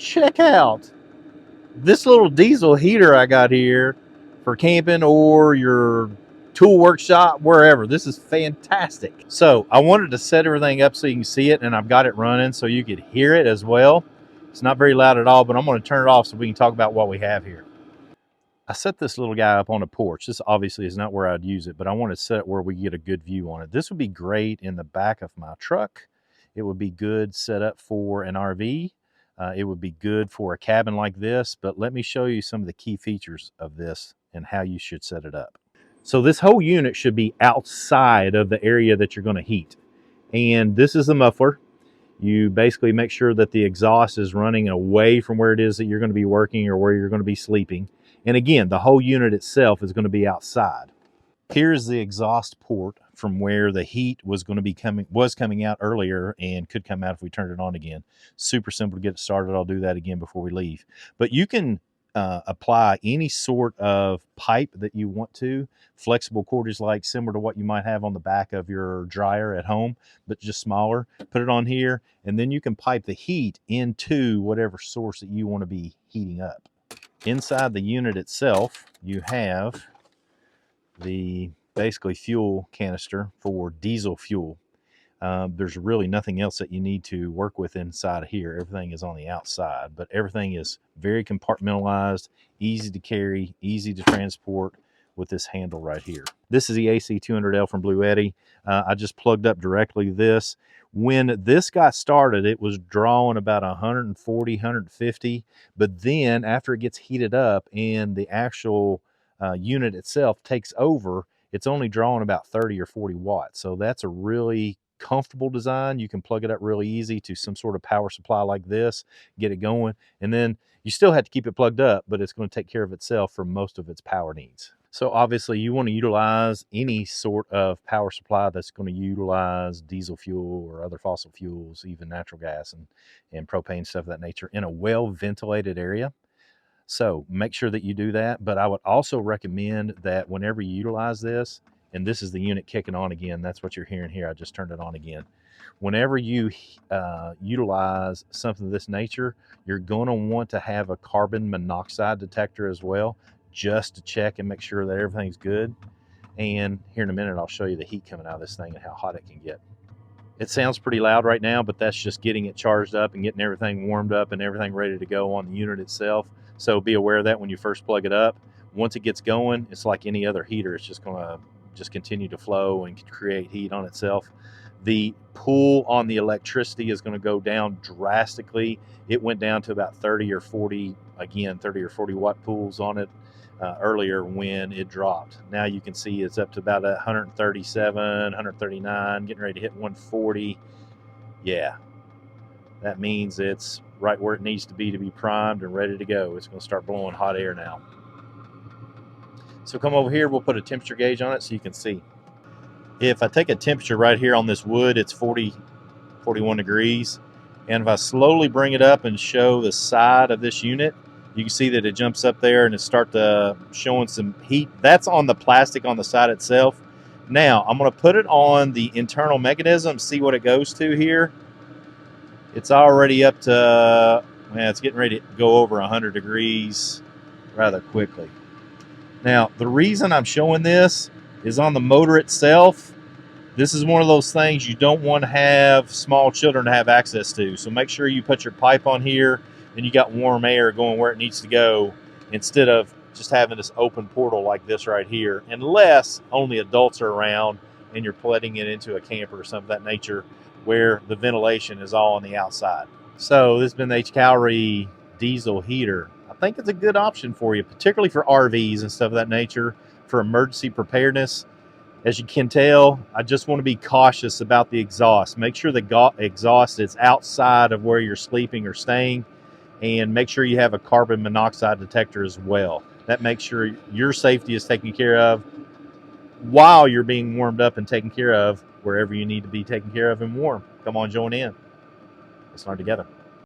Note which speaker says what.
Speaker 1: check out this little diesel heater I got here for camping or your tool workshop, wherever. This is fantastic. So I wanted to set everything up so you can see it, and I've got it running so you could hear it as well. It's not very loud at all, but I'm going to turn it off so we can talk about what we have here. I set this little guy up on a porch. This obviously is not where I'd use it, but I want to set it where we get a good view on it. This would be great in the back of my truck. It would be good set up for an RV. It would be good for a cabin like this, but let me show you some of the key features of this and how you should set it up. So this whole unit should be outside of the area that you're going to heat. And this is the muffler. You basically make sure that the exhaust is running away from where it is that you're going to be working or where you're going to be sleeping. And again, the whole unit itself is going to be outside. Here's the exhaust port from where the heat was coming out earlier and could come out if we turned it on again. Super simple to get it started. I'll do that again before we leave. But you can apply any sort of pipe that you want to. Flexible cordage, like similar to what you might have on the back of your dryer at home, but just smaller. Put it on here, and then you can pipe the heat into whatever source that you want to be heating up. Inside the unit itself, you have the basically fuel canister for diesel fuel. There's really nothing else that you need to work with inside of here. Everything is on the outside, but everything is very compartmentalized, easy to carry, easy to transport with this handle right here. This is the AC200L from Bluetti. I just plugged up directly this. When this got started, it was drawing about 140, 150, but then after it gets heated up and the actual unit itself takes over, it's only drawing about 30 or 40 watts. So that's a really comfortable design. You can plug it up really easy to some sort of power supply like this, get it going, and then you still have to keep it plugged up, but it's going to take care of itself for most of its power needs. So obviously you want to utilize any sort of power supply that's going to utilize diesel fuel or other fossil fuels, even natural gas and propane, stuff of that nature, in a well-ventilated area. So make sure that you do that. But I would also recommend that whenever you utilize this, and this is the unit kicking on again, that's what you're hearing here. I just turned it on again. Whenever you utilize something of this nature, you're going to want to have a carbon monoxide detector as well, just to check and make sure that everything's good. And here in a minute, I'll show you the heat coming out of this thing and how hot it can get. It sounds pretty loud right now, but that's just getting it charged up and getting everything warmed up and everything ready to go on the unit itself. So be aware of that when you first plug it up. Once it gets going, it's like any other heater. It's just going to just continue to flow and create heat on itself. The pull on the electricity is going to go down drastically. It went down to about 30 or 40, again, 30 or 40 watt pulls on it earlier when it dropped. Now you can see it's up to about 137, 139, getting ready to hit 140. Yeah, that means it's right where it needs to be primed and ready to go. It's going to start blowing hot air now. So come over here, we'll put a temperature gauge on it so you can see. If I take a temperature right here on this wood, it's 41 degrees. And if I slowly bring it up and show the side of this unit, you can see that it jumps up there and it starts showing some heat. That's on the plastic on the side itself. Now, I'm going to put it on the internal mechanism, see what it goes to here. It's already up to, well, it's getting ready to go over 100 degrees rather quickly. Now, the reason I'm showing this is on the motor itself. This is one of those things you don't want to have small children to have access to. So make sure you put your pipe on here and you got warm air going where it needs to go, instead of just having this open portal like this right here, unless only adults are around and you're putting it into a camper or something of that nature where the ventilation is all on the outside. So this has been the Hcalory diesel heater. I think it's a good option for you, particularly for RVs and stuff of that nature, for emergency preparedness. As you can tell, I just want to be cautious about the exhaust. Make sure the exhaust is outside of where you're sleeping or staying, and make sure you have a carbon monoxide detector as well. That makes sure your safety is taken care of while you're being warmed up and taken care of wherever you need to be taken care of and warm. Come on, join in. Let's learn together.